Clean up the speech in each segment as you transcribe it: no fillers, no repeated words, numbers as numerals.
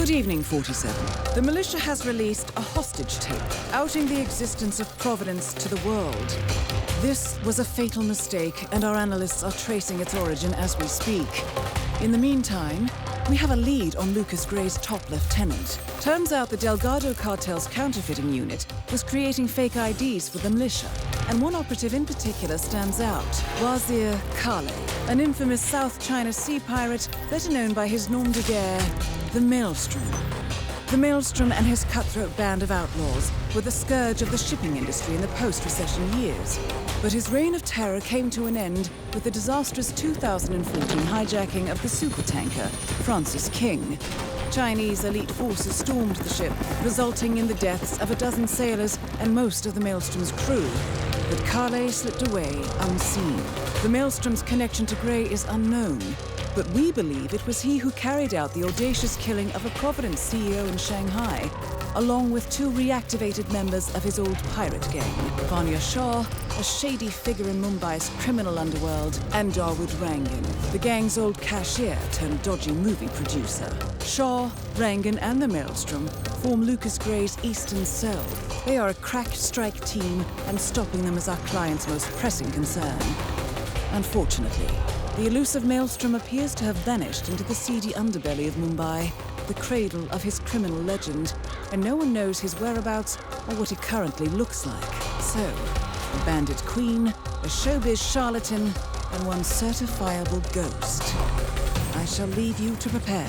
Good evening, 47. The militia has released a hostage tape outing the existence of Providence to the world. This was a fatal mistake, and our analysts are tracing its origin as we speak. In the meantime, we have a lead on Lucas Gray's top lieutenant. Turns out the Delgado cartel's counterfeiting unit was creating fake IDs for the militia, and one operative in particular stands out, Wazir Kale, an infamous South China Sea pirate better known by his nom de guerre, the Maelstrom. The Maelstrom and his cutthroat band of outlaws were the scourge of the shipping industry in the post-recession years. But his reign of terror came to an end with the disastrous 2014 hijacking of the supertanker Francis King. Chinese elite forces stormed the ship, resulting in the deaths of a dozen sailors and most of the Maelstrom's crew. But Kale slipped away unseen. The Maelstrom's connection to Gray is unknown, but we believe it was he who carried out the audacious killing of a Providence CEO in Shanghai, along with two reactivated members of his old pirate gang, Vanya Shah, a shady figure in Mumbai's criminal underworld, and Dawood Rangan, the gang's old cashier turned dodgy movie producer. Shah, Rangan, and the Maelstrom form Lucas Gray's Eastern Cell. They are a crack strike team, and stopping them is our client's most pressing concern. Unfortunately, the elusive Maelstrom appears to have vanished into the seedy underbelly of Mumbai, the cradle of his criminal legend, and no one knows his whereabouts or what he currently looks like. So, a bandit queen, a showbiz charlatan, and one certifiable ghost. I shall leave you to prepare.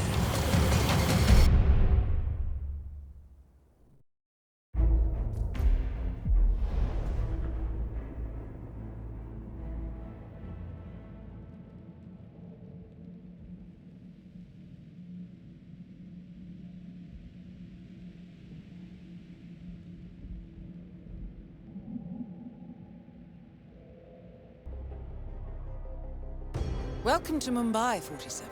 Welcome to Mumbai, 47.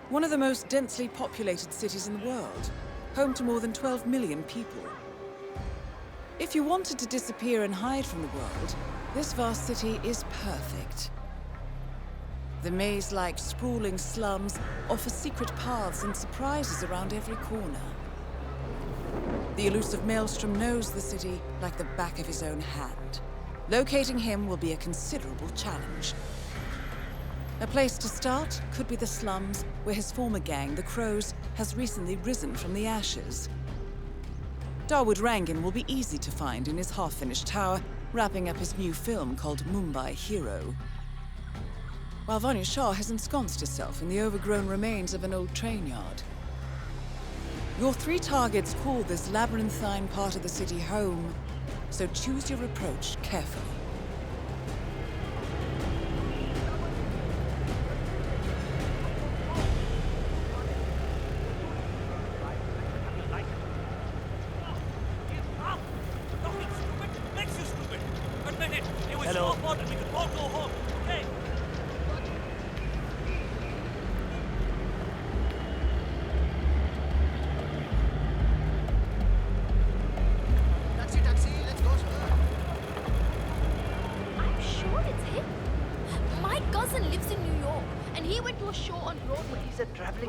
One of the most densely populated cities in the world, home to more than 12 million people. If you wanted to disappear and hide from the world, this vast city is perfect. The maze-like sprawling slums offer secret paths and surprises around every corner. The elusive Maelstrom knows the city like the back of his own hand. Locating him will be a considerable challenge. A place to start could be the slums, where his former gang, the Crows, has recently risen from the ashes. Dawood Rangan will be easy to find in his half-finished tower, wrapping up his new film called Mumbai Hero. While Vanya Shah has ensconced herself in the overgrown remains of an old train yard. Your three targets call this labyrinthine part of the city home, so choose your approach carefully.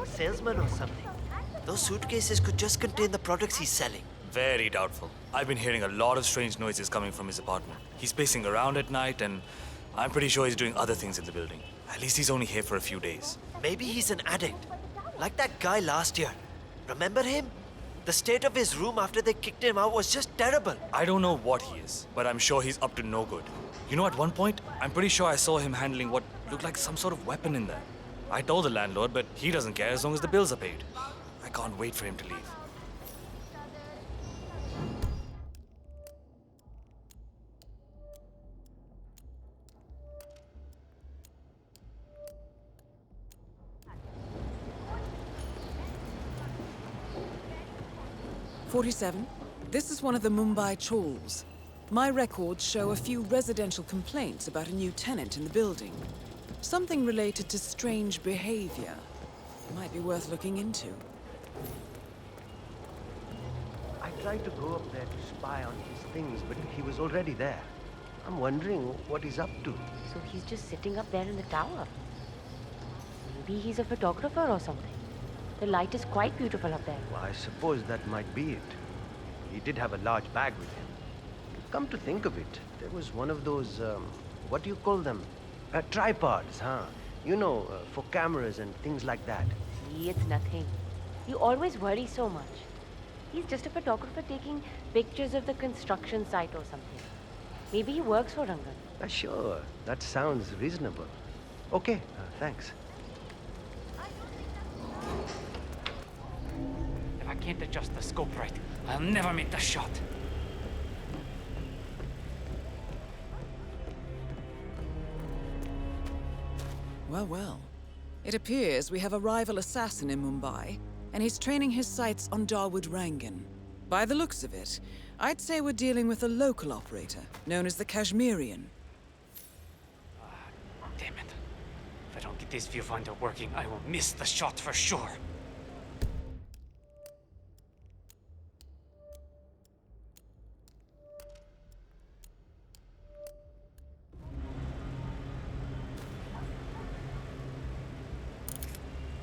Salesman or something. Those suitcases could just contain the products he's selling. Very doubtful. I've been hearing a lot of strange noises coming from his apartment. He's pacing around at night, and I'm pretty sure he's doing other things in the building. At least he's only here for a few days. Maybe he's an addict. Like that guy last year. Remember him? The state of his room after they kicked him out was just terrible. I don't know what he is, but I'm sure he's up to no good. You know, at one point, I'm pretty sure I saw him handling what looked like some sort of weapon in there. I told the landlord, but he doesn't care as long as the bills are paid. I can't wait for him to leave. "47, this is one of the Mumbai chawls. My records show a few residential complaints about a new tenant in the building. Something related to strange behavior. Might be worth looking into." I tried to go up there to spy on his things, but he was already there. I'm wondering what he's up to. So he's just sitting up there in the tower. Maybe he's a photographer or something. The light is quite beautiful up there. Well, I suppose that might be it. He did have a large bag with him. Come to think of it, there was one of those, what do you call them? Tripods, huh? You know, for cameras and things like that. See, it's nothing. You always worry so much. He's just a photographer taking pictures of the construction site or something. Maybe he works for Rangan. Sure, that sounds reasonable. Okay, thanks. If I can't adjust the scope right, I'll never make the shot. Well, well. It appears we have a rival assassin in Mumbai, and he's training his sights on Dawood Rangan. By the looks of it, I'd say we're dealing with a local operator, known as the Kashmirian. Damn it. If I don't get this viewfinder working, I will miss the shot for sure.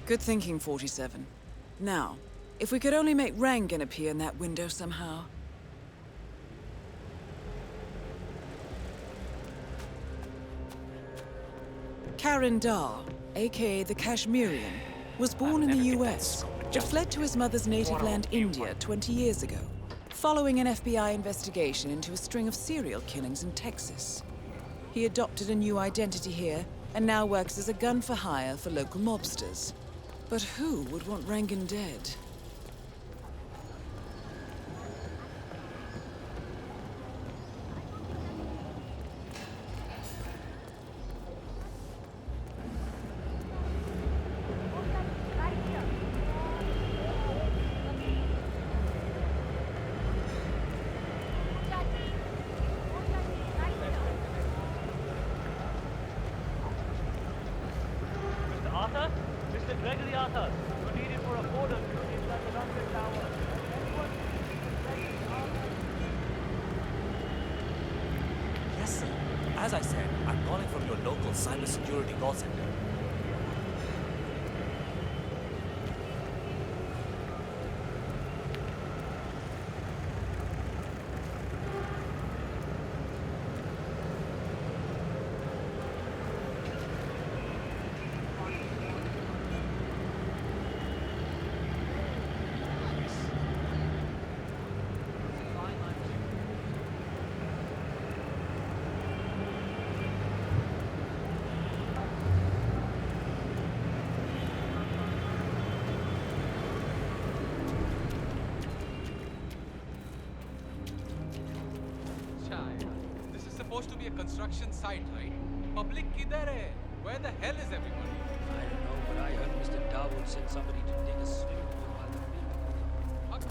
Good thinking, 47. Now, if we could only make Rangan appear in that window somehow. Karan Dar, aka the Kashmirian, was born in the US, but fled to his mother's native land, India, 20 years ago, following an FBI investigation into a string of serial killings in Texas. He adopted a new identity here, and now works as a gun for hire for local mobsters. But who would want Rangan dead? Mr. Arthur? Mr. Gregory Arthur, you're needed for a border duty inside the London Tower. Yes, sir. As I said, I'm calling from your local cybersecurity call center. This is supposed to be a construction site, right? Public kidhar hai? Where the hell is everybody? I don't know, but I heard Mr. Dawood sent somebody to dig a swimming pool while the building. Fuck.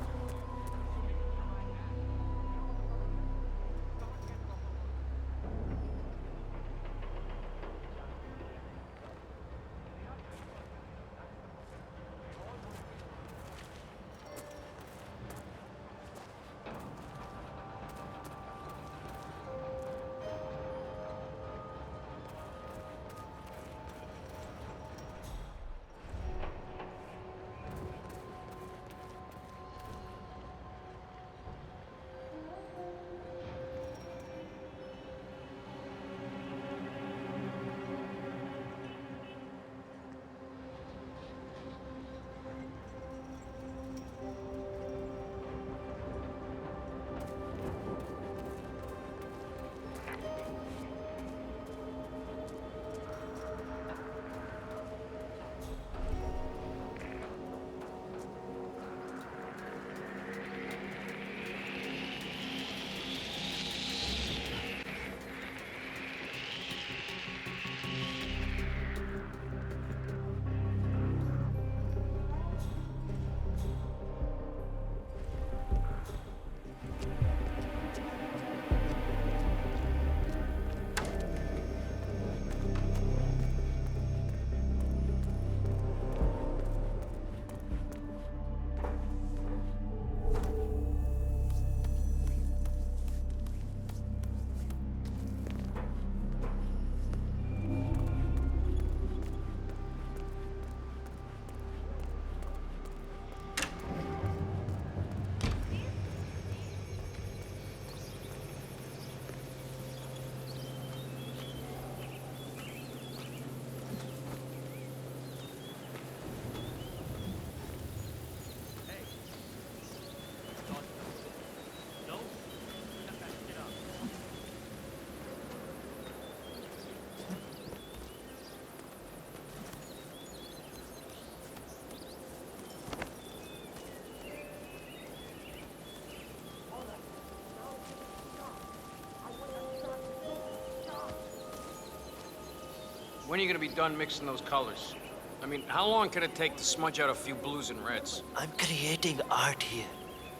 When are you gonna be done mixing those colors? I mean, how long can it take to smudge out a few blues and reds? I'm creating art here.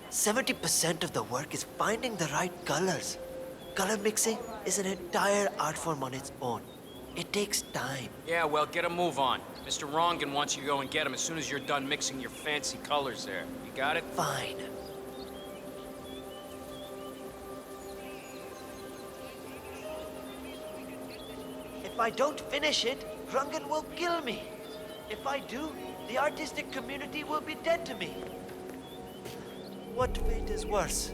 70% of the work is finding the right colors. Color mixing is an entire art form on its own. It takes time. Yeah, well, get a move on. Mr. Rongan wants you to go and get him as soon as you're done mixing your fancy colors there. You got it? Fine. If I don't finish it, Rungan will kill me. If I do, the artistic community will be dead to me. What fate is worse?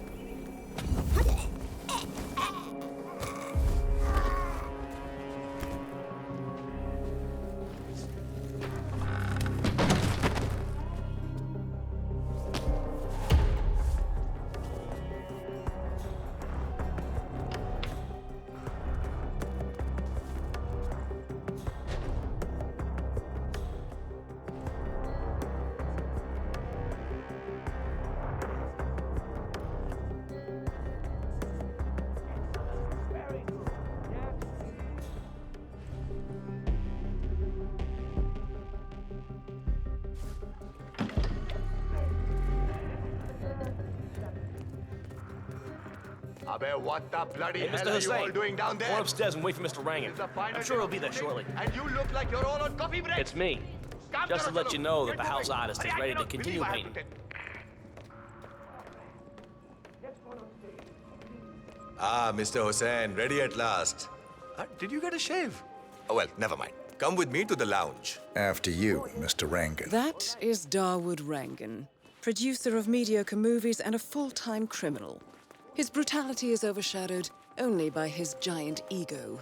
Abey, what the bloody Hey, hell Mr. are Hussain, you all doing down there? Go upstairs and wait for Mr. Rangan. It's the final I'm sure he'll be day there of the shortly. shooting, And you look like you're all on coffee break. It's me. Just to let you know that the house artist is ready to continue painting. Ah, Mr. Hussain, ready at last. Did you get a shave? Oh, well, never mind. Come with me to the lounge. After you, Mr. Rangan. That is Dawood Rangan, producer of mediocre movies and a full-time criminal. His brutality is overshadowed only by his giant ego.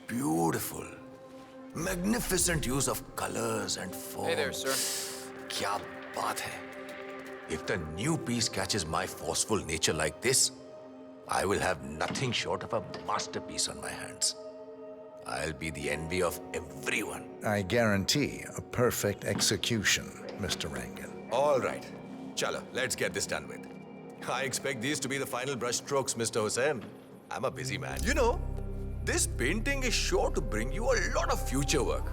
Beautiful. Magnificent use of colors and forms. Hey there, sir. Kya baat hai. If the new piece catches my forceful nature like this, I will have nothing short of a masterpiece on my hands. I'll be the envy of everyone. I guarantee a perfect execution, Mr. Rangan. All right. Chalo, let's get this done with. I expect these to be the final brushstrokes, Mr. Hussain. I'm a busy man. You know, this painting is sure to bring you a lot of future work.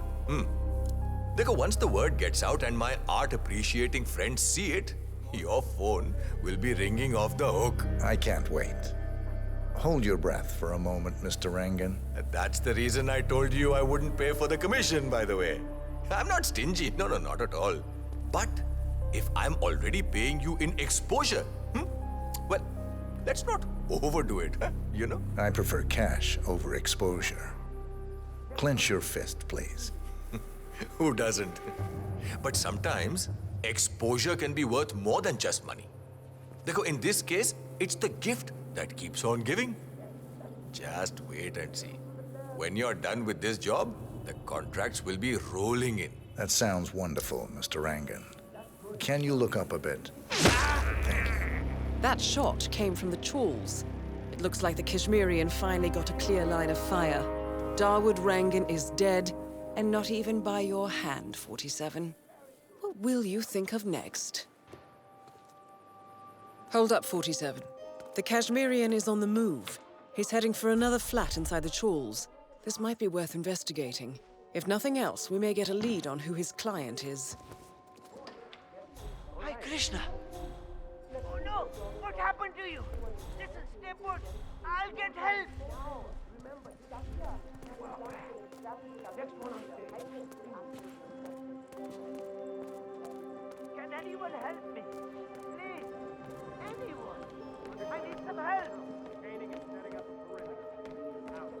Dekho, once the word gets out and my art appreciating friends see it, your phone will be ringing off the hook. I can't wait. Hold your breath for a moment, Mr. Rangan. That's the reason I told you I wouldn't pay for the commission, by the way. I'm not stingy. No, not at all. But if I'm already paying you in exposure, well, let's not overdo it, you know? I prefer cash over exposure. Clench your fist, please. Who doesn't? But sometimes, exposure can be worth more than just money. Dekho, in this case, it's the gift that keeps on giving. Just wait and see. When you're done with this job, the contracts will be rolling in. That sounds wonderful, Mr. Rangan. Can you look up a bit? That shot came from the tools. It looks like the Kashmirian finally got a clear line of fire. Dawood Rangan is dead, and not even by your hand, 47. What will you think of next? Hold up, 47. The Kashmirian is on the move. He's heading for another flat inside the Chawls. This might be worth investigating. If nothing else, we may get a lead on who his client is. Hi, Krishna. Oh no! What happened to you? Listen, stay put. I'll get help. Can anyone help me? Please, anyone. I need some help. Gaining and setting up a perimeter.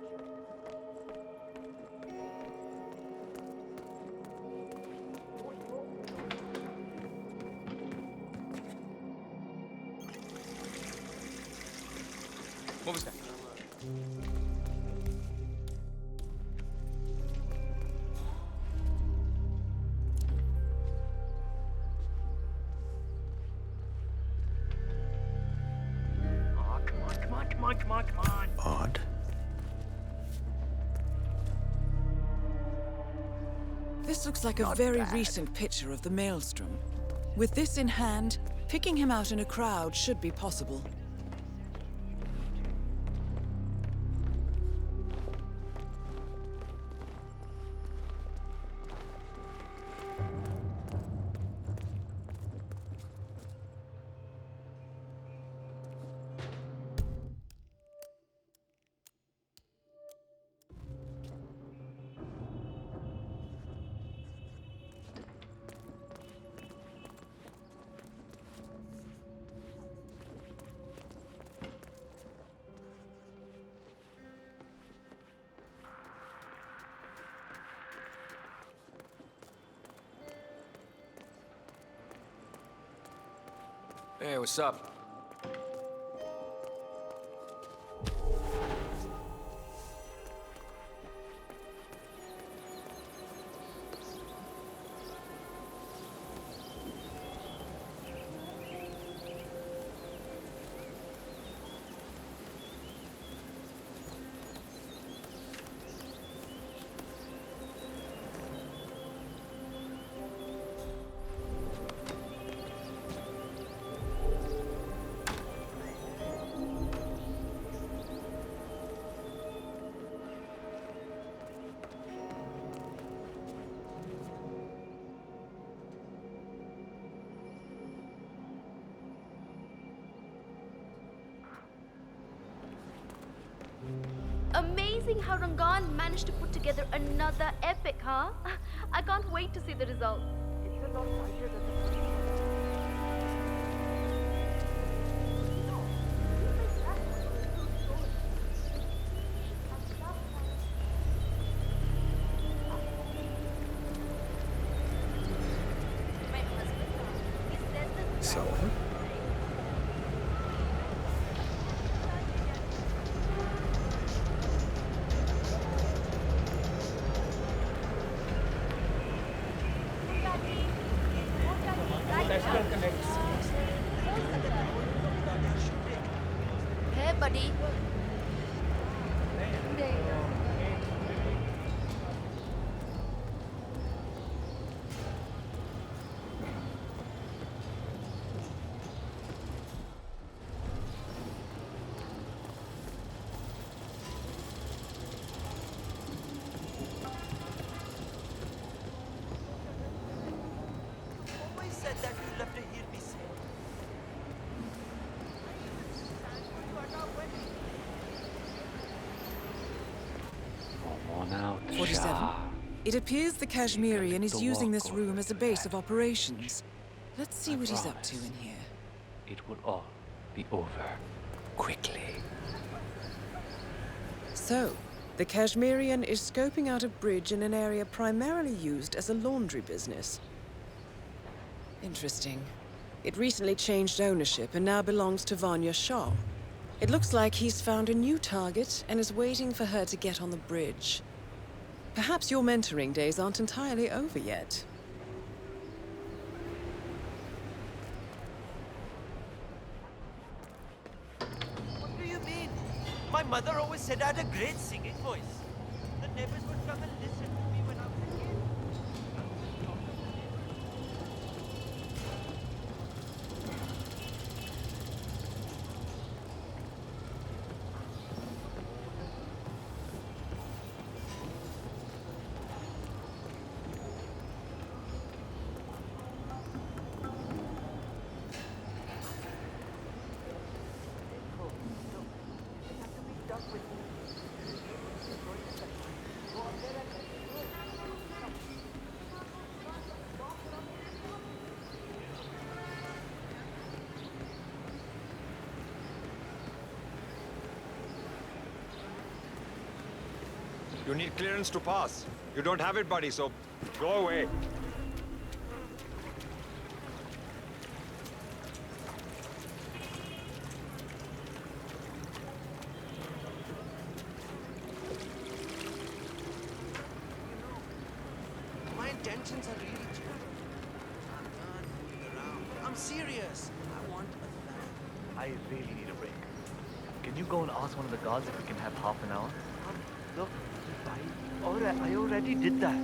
What was that? Come on. Odd. This looks like a very recent picture of the Maelstrom. With this in hand, picking him out in a crowd should be possible. Hey, what's up? Amazing how Rangan managed to put together another epic, huh? I can't wait to see the result. It's a lot lighter than the first So? Hey, buddy. Always said that you love to hear me say. Come on out, 47. Shah. It appears the Kashmirian is using this room as a base of operations. Let's see what he's up to in here. It will all be over quickly. So, the Kashmirian is scoping out a bridge in an area primarily used as a laundry business. Interesting. It recently changed ownership and now belongs to Vanya Shah. It looks like he's found a new target and is waiting for her to get on the bridge. Perhaps your mentoring days aren't entirely over yet. What do you mean? My mother always said I had a great singing voice. The neighbors would come and listen to me when I was a kid. You need clearance to pass. You don't have it, buddy, so go away. My intentions are really genuine. I'm not fooling around. I'm serious. I want a plan. I really need a break. Can you go and ask one of the guards if we can have half an hour? Look, I already did that.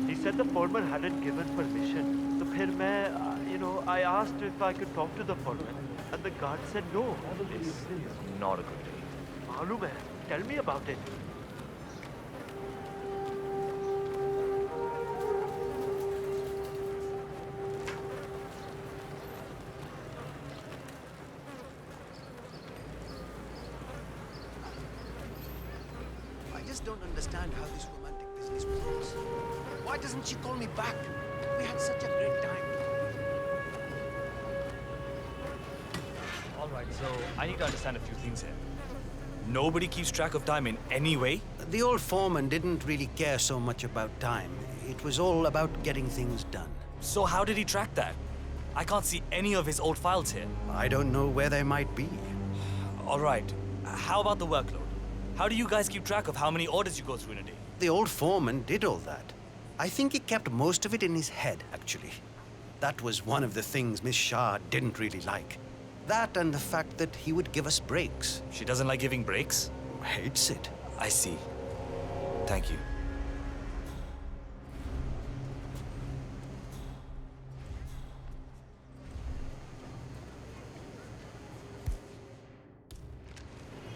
He said the foreman hadn't given permission. So फिर मैं, I asked if I could talk to the foreman, and the guard said no. This is not a good day. मालूम है. Tell me about it. I just don't understand how this romantic business works. Why doesn't she call me back? We had such a great time. All right, so I need to understand a few things here. Nobody keeps track of time in any way? The old foreman didn't really care so much about time. It was all about getting things done. So how did he track that? I can't see any of his old files here. I don't know where they might be. All right, how about the workload? How do you guys keep track of how many orders you go through in a day? The old foreman did all that. I think he kept most of it in his head, actually. That was one of the things Miss Shah didn't really like. That and the fact that he would give us breaks. She doesn't like giving breaks? Hates it. I see. Thank you.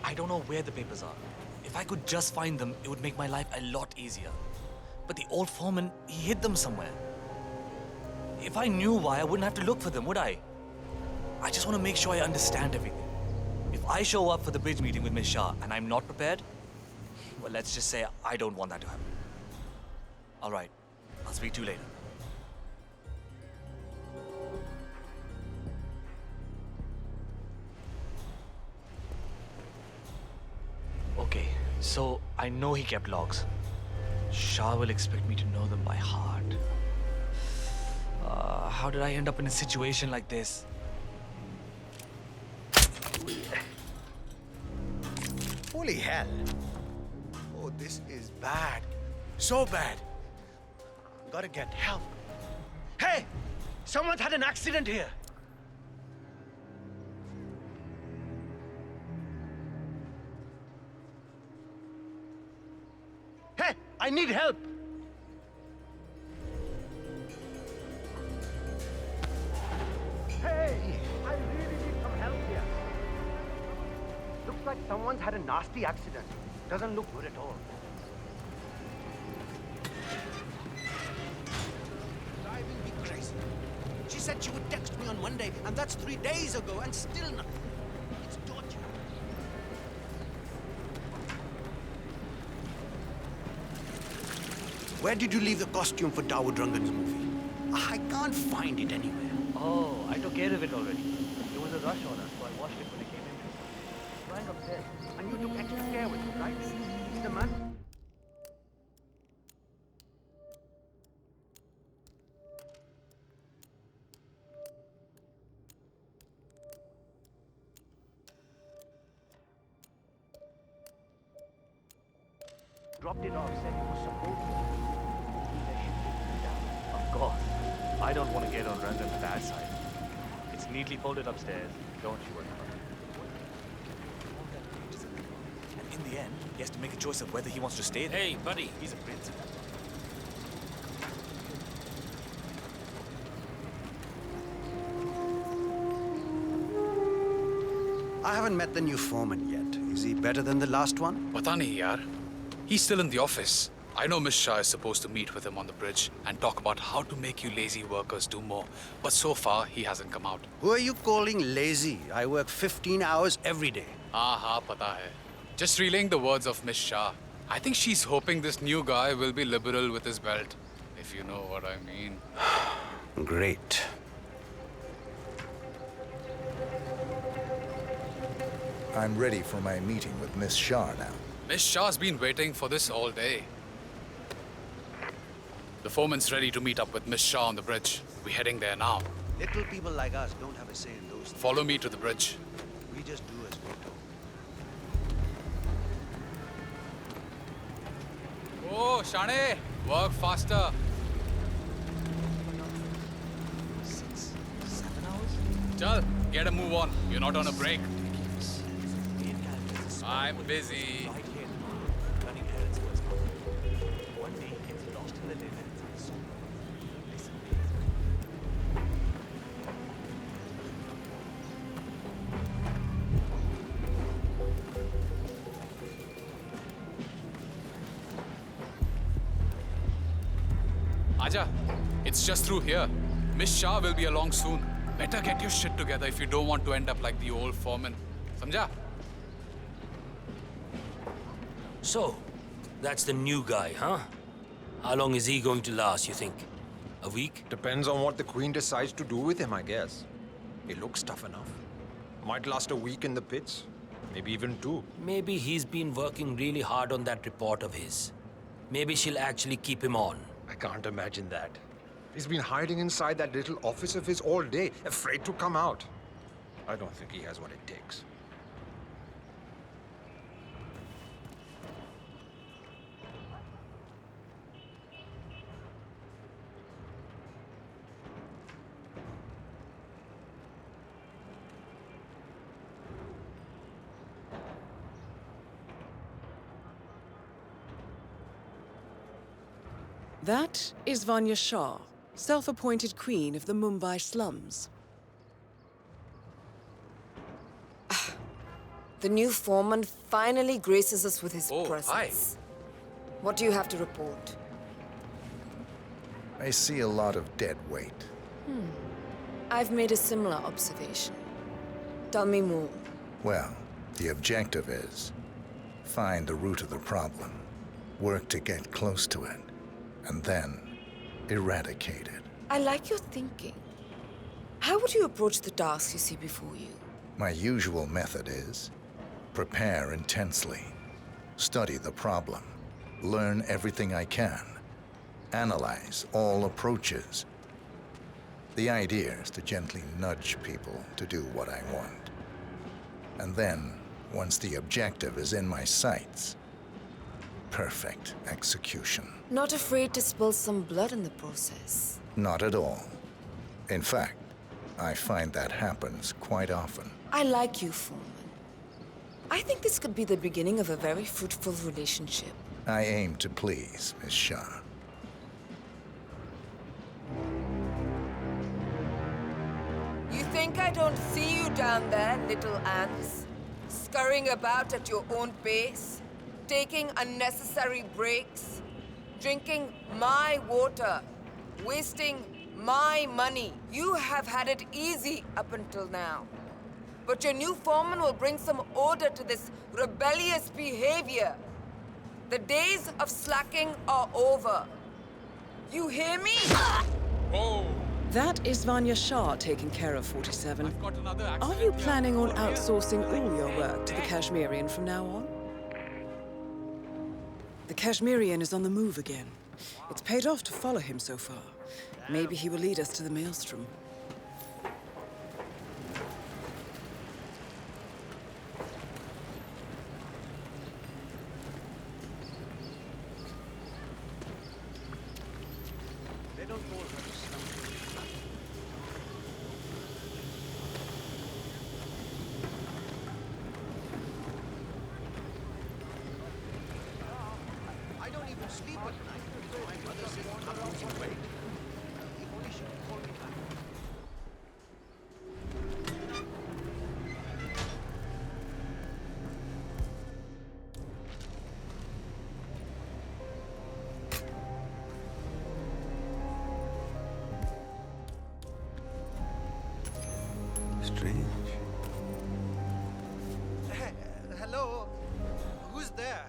I don't know where the papers are. If I could just find them, it would make my life a lot easier. But the old foreman, he hid them somewhere. If I knew why, I wouldn't have to look for them, would I? I just want to make sure I understand everything. If I show up for the bridge meeting with Miss Shah and I'm not prepared, well, let's just say I don't want that to happen. All right, I'll speak to you later. Okay, so I know he kept logs. Shah will expect me to know them by heart. How did I end up in a situation like this? Holy hell. Oh, this is bad. So bad. Gotta get help. Hey! Someone's had an accident here. Hey! I need help! Hey! I really need some help here. Looks like someone's had a nasty accident. Doesn't look good at all. Driving me crazy. She said she would text me on Monday, and that's 3 days ago, and still nothing. It's torture. Where did you leave the costume for Dawood Rangan's movie? I can't find it anywhere. Oh, I took care of it already. There was a rush on us, so I washed it when I came in. It's lying upstairs. And you took extra care with it, right? He's the man. Dropped it off, said it was supposed to. Of course. I don't want to get on Rangan's bad side. It's neatly folded upstairs. Don't you worry about it. And in the end, he has to make a choice of whether he wants to stay there. Hey, buddy. He's a prince. I haven't met the new foreman yet. Is he better than the last one? Pata nahi, yaar. He's still in the office. I know Miss Shah is supposed to meet with him on the bridge and talk about how to make you lazy workers do more. But so far, he hasn't come out. Who are you calling lazy? I work 15 hours every day. Ha, pata hai. Just relaying the words of Miss Shah. I think she's hoping this new guy will be liberal with his belt, if you know what I mean. Great. I'm ready for my meeting with Miss Shah now. Miss Shah's been waiting for this all day. The foreman's ready to meet up with Miss Shah on the bridge. We're heading there now. Little people like us don't have a say in those things. Follow me to the bridge. We just do as we're told. Oh, Shane, work faster. 6, 7 hours? Chal, get a move on. You're not on a break. I'm busy. Right here, running errands for his mother. One day he gets lost in the linen, Aja, it's just through here. Miss Shah will be along soon. Better get your shit together if you don't want to end up like the old foreman. Samjha? So, that's the new guy, huh? How long is he going to last, you think? A week? Depends on what the Queen decides to do with him, I guess. He looks tough enough. Might last a week in the pits. Maybe even 2. Maybe he's been working really hard on that report of his. Maybe she'll actually keep him on. I can't imagine that. He's been hiding inside that little office of his all day, afraid to come out. I don't think he has what it takes. That is Vanya Shah, self-appointed queen of the Mumbai slums. The new foreman finally graces us with his presence. hi. What do you have to report? I see a lot of dead weight. I've made a similar observation. Tell me more. Well, the objective is find the root of the problem, work to get close to it, and then eradicate it. I like your thinking. How would you approach the task you see before you? My usual method is prepare intensely, study the problem, learn everything I can, analyze all approaches. The idea is to gently nudge people to do what I want. And then, once the objective is in my sights, perfect execution. Not afraid to spill some blood in the process. Not at all. In fact, I find that happens quite often. I like you, foreman. I think this could be the beginning of a very fruitful relationship. I aim to please, Miss Shah. You think I don't see you down there, little ants? Scurrying about at your own pace? Taking unnecessary breaks? Drinking my water? Wasting my money? You have had it easy up until now. But your new foreman will bring some order to this rebellious behavior. The days of slacking are over. You hear me? Whoa! That is Vanya Shah taking care of 47. I've got another Are accident you here. planning on outsourcing all your work to the Kashmirian from now on? The Kashmirian is on the move again. It's paid off to follow him so far. Maybe he will lead us to the Maelstrom. They don't call her a slum. I don't even sleep at night. My mother says I'm losing weight. If only she could call me back. Strange. Hello? Who's there?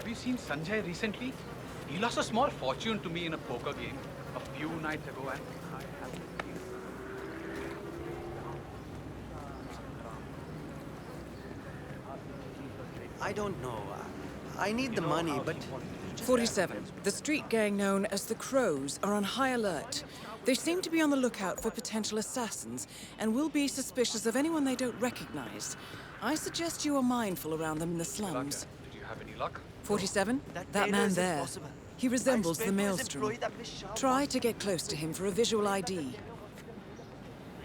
Have you seen Sanjay recently? He lost a small fortune to me in a poker game a few nights ago, and I haven't seen I don't know. I need the money, but... 47. The street gang known as the Crows are on high alert. They seem to be on the lookout for potential assassins and will be suspicious of anyone they don't recognize. I suggest you are mindful around them in the slums. Did you have any luck? 47? That man there. He resembles the Maelstrom. Try to get close to him for a visual ID.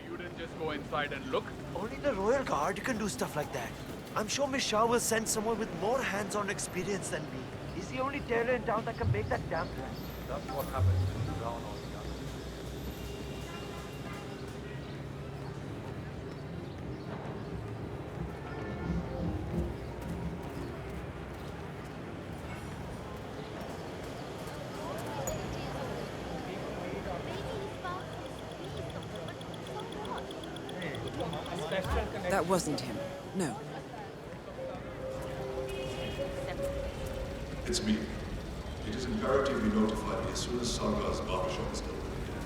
You didn't just go inside and look? Only the Royal Guard can do stuff like that. I'm sure Miss Shah will send someone with more hands-on experience than me. He's the only tailor in town that can make that damn dress. That's what happens when you drown all the others. That wasn't him. No. It's me. It is imperative you notify me as soon as Sargar's barbershop is open again.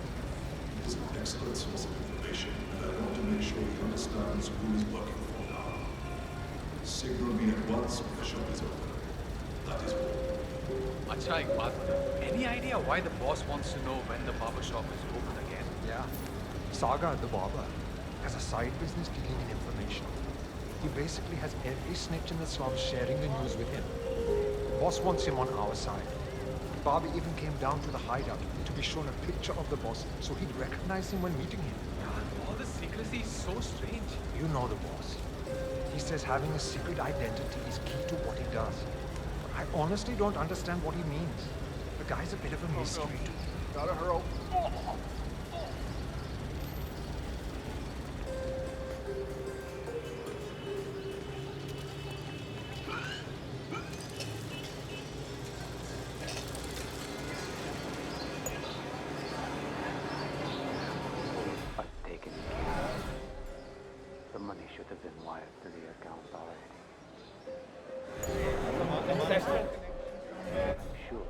It is an excellent source of information, and I want to make sure he understands who he's working for now. Signal me at once when the shop is open. That is all. Acha, Iqbal, any idea why the boss wants to know when the barbershop is open again? Yeah. Sagar, the barber, has a side business dealing in information. He basically has every snitch in the slums sharing the news with him. The boss wants him on our side. Bobby even came down to the hideout to be shown a picture of the boss so he'd recognize him when meeting him. All this secrecy is so strange. You know the boss. He says having a secret identity is key to what he does. But I honestly don't understand what he means. The guy's a bit of a mystery to me. Gotta hurry. The money should have been wired to the account already. Sure.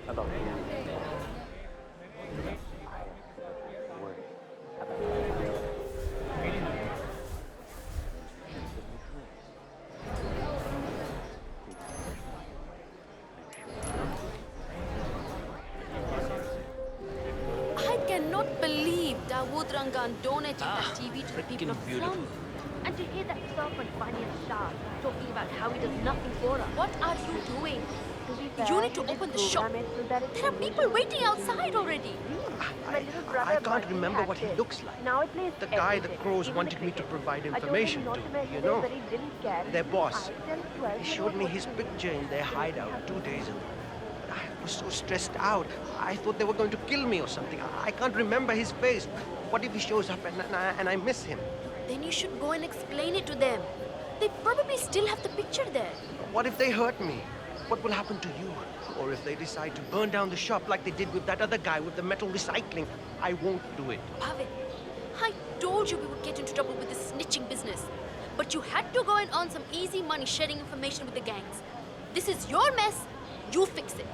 About him. I worry about I cannot believe Dawood Rangan donated that TV to the people of beautiful. slums. And to hear that serpent Banyan Shah talking about how he does nothing for us. What are you doing? You need to open the shop. There are people waiting outside already. I can't remember what he looks like. The guy the Crows wanted me to provide information to, you know. Their boss. He showed me his picture in their hideout 2 days ago. I was so stressed out. I thought they were going to kill me or something. I can't remember his face. What if he shows up and I miss him? Then you should go and explain it to them. They probably still have the picture there. What if they hurt me? What will happen to you? Or if they decide to burn down the shop like they did with that other guy with the metal recycling? I won't do it. Bhavin, I told you we would get into trouble with this snitching business. But you had to go and earn some easy money sharing information with the gangs. This is your mess. You fix it.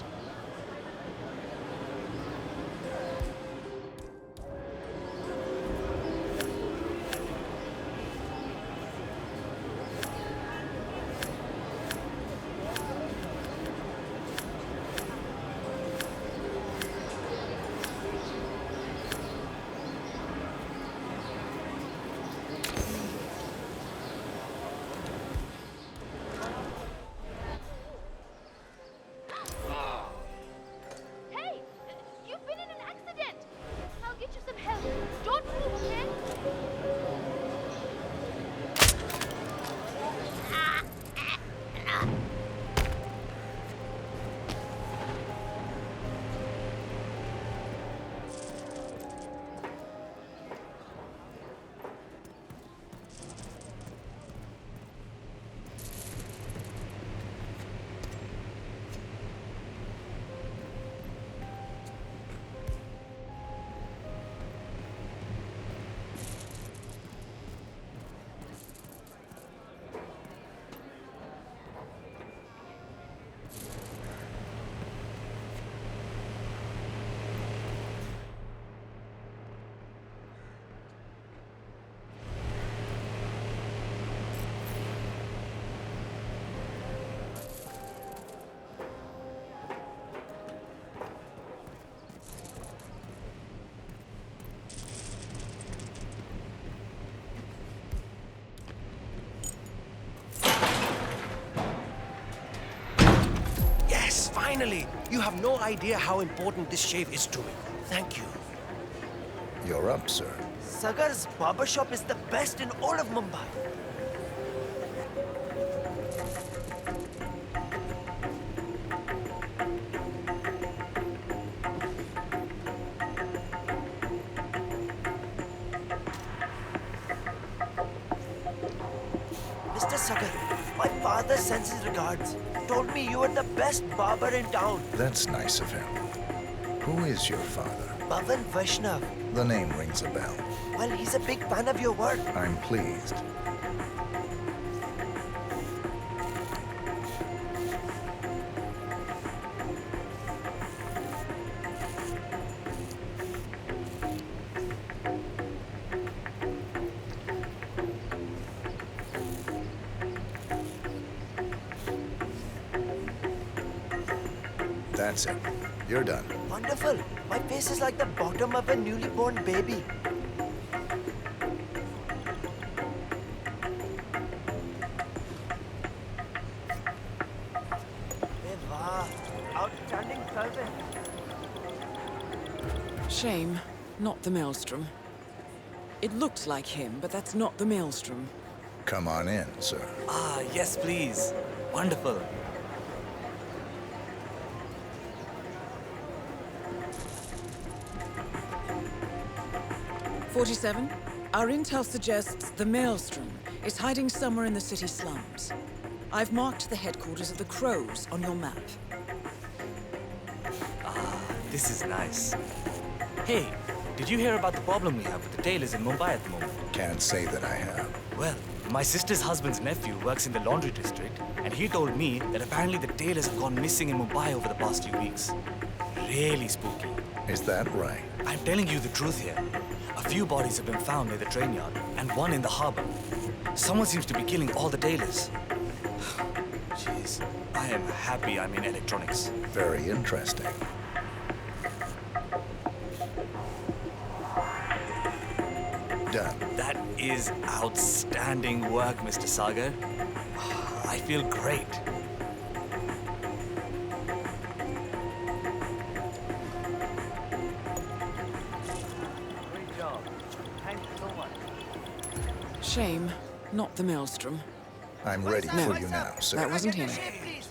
Finally! You have no idea how important this shave is to me. Thank you. You're up, sir. Sagar's barbershop is the best in all of Mumbai. Mr. Sagar, my father sends his regards. Told me you were the best barber in town. That's nice of him. Who is your father? Pavan Vaishnav. The name rings a bell. Well, he's a big fan of your work. I'm pleased. That's it. You're done. Wonderful. My face is like the bottom of a newly born baby. Hey, wow. Outstanding servant. Shame, not the Maelstrom. It looks like him, but that's not the Maelstrom. Come on in, sir. Ah, yes, please. Wonderful. "47, our intel suggests the Maelstrom is hiding somewhere in the city slums. I've marked the headquarters of the Crows on your map. This is nice. Hey, did you hear about the problem we have with the tailors in Mumbai at the moment? Can't say that I have. Well, my sister's husband's nephew works in the laundry district, and he told me that apparently the tailors have gone missing in Mumbai over the past few weeks. Really spooky. Is that right? I'm telling you the truth here. A few bodies have been found near the train yard, and one in the harbor. Someone seems to be killing all the tailors. Jeez, I am happy I'm in electronics. Very interesting. Done. That is outstanding work, Mr. Sagar. I feel great. Great job. Thanks so much. Shame, not the Maelstrom. I'm ready for you now, sir. That wasn't him.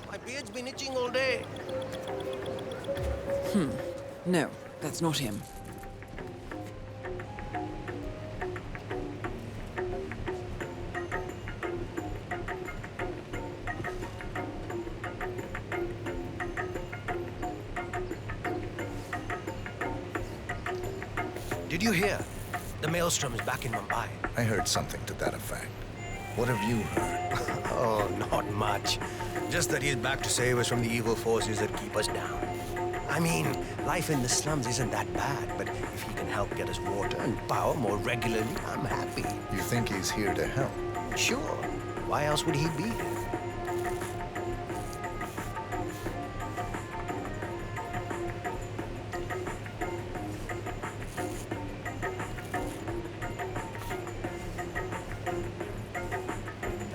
My beard's been itching all day. No, that's not him. Did you hear? The Maelstrom is back in Mumbai. I heard something to that effect. What have you heard? Oh, not much. Just that he's back to save us from the evil forces that keep us down. I mean, life in the slums isn't that bad, but if he can help get us water and power more regularly, I'm happy. You think he's here to help? Sure. Why else would he be here?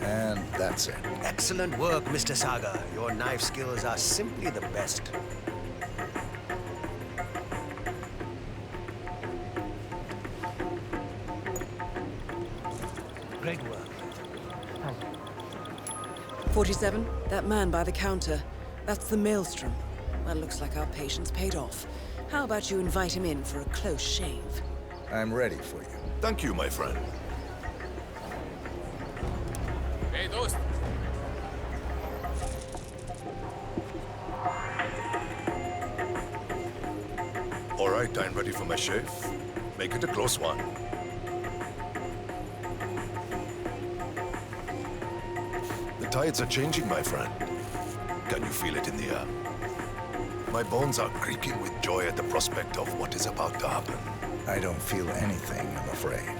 And that's it. Excellent work, Mr. Saga. Your knife skills are simply the best. Great work. 47, that man by the counter. That's the Maelstrom. Well, looks like our patience paid off. How about you invite him in for a close shave? I'm ready for you. Thank you, my friend. Hey, dost. All right, I'm ready for my shave. Make it a close one. The tides are changing, my friend. Can you feel it in the air? My bones are creaking with joy at the prospect of what is about to happen. I don't feel anything, I'm afraid.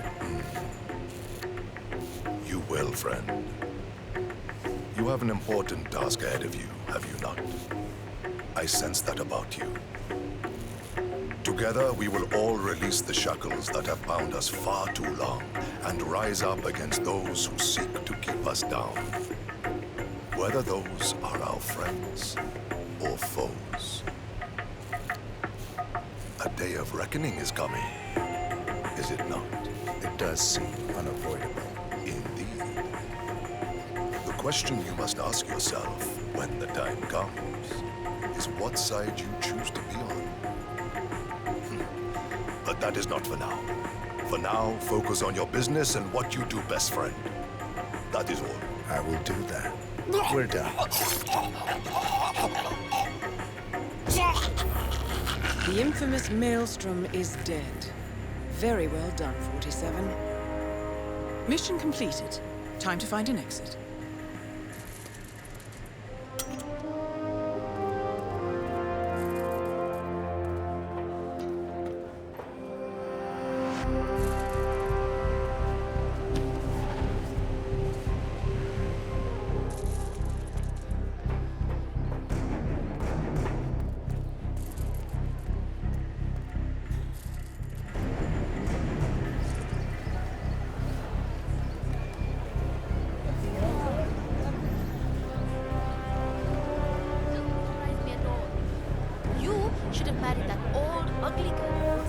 You will, friend. You have an important task ahead of you, have you not? I sense that about you. Together, we will all release the shackles that have bound us far too long and rise up against those who seek to keep us down. Whether those are our friends or foes. A day of reckoning is coming, is it not? It does seem unavoidable. Indeed. The question you must ask yourself when the time comes is what side you choose to be on. But that is not for now. For now, focus on your business and what you do best, friend. That is all. I will do that. We're done. The infamous Maelstrom is dead. Very well done, 47. Mission completed. Time to find an exit. You should have married that old, ugly girl.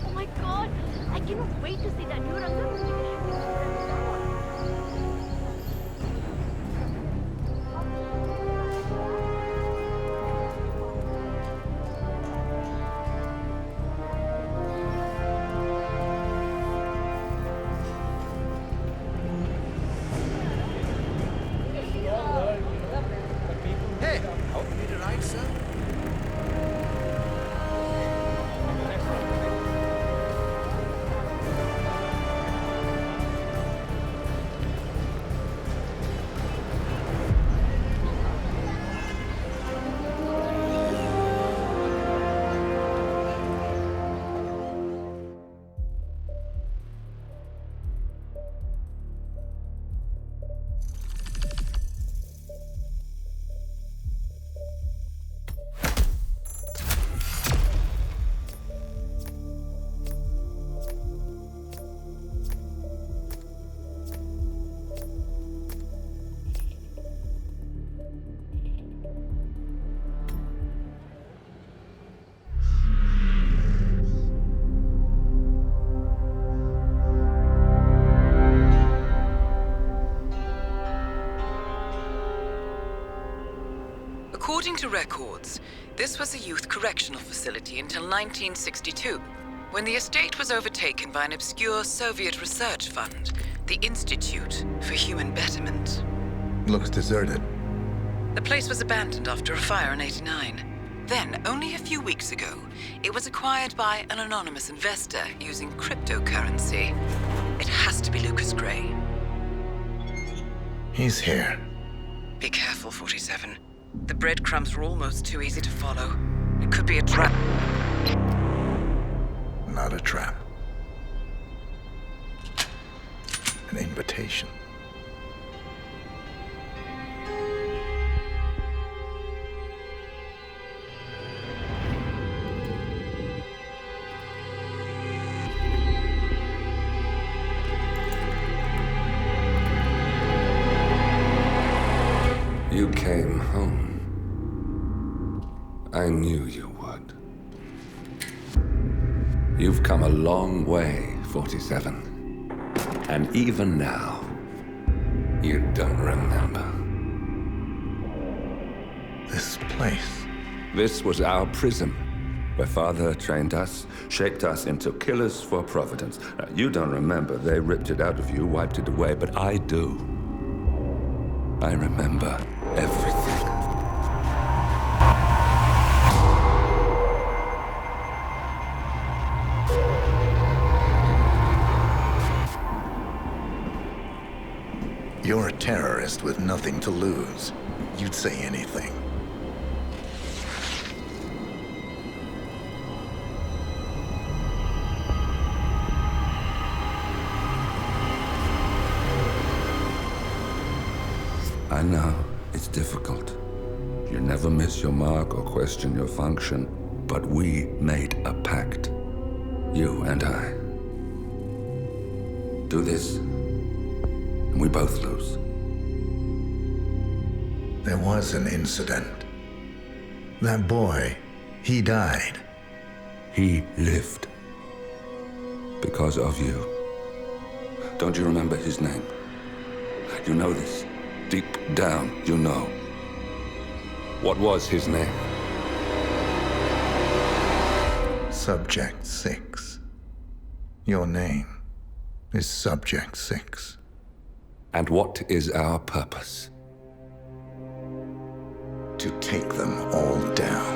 Oh my god! I cannot wait to see that new Rangan movie. Hey, need a ride, sir? According to records, this was a youth correctional facility until 1962, when the estate was overtaken by an obscure Soviet research fund, the Institute for Human Betterment. Looks deserted. The place was abandoned after a fire in '89. Then, only a few weeks ago, it was acquired by an anonymous investor using cryptocurrency. It has to be Lucas Gray. He's here. Be careful, 47. The breadcrumbs were almost too easy to follow. It could be a trap. Not a trap. An invitation. You came home. I knew you would. You've come a long way, 47. And even now, you don't remember. This place. This was our prison, where Father trained us, shaped us into killers for Providence. Now, you don't remember. They ripped it out of you, wiped it away, but I do. I remember everything. You're a terrorist with nothing to lose. You'd say anything. I know, it's difficult. You never miss your mark or question your function, but we made a pact. You and I. Do this, and we both lose. There was an incident. That boy, he died. He lived. Because of you. Don't you remember his name? You know this. Deep down, you know. What was his name? Subject 6. Your name is Subject 6. And what is our purpose? To take them all down.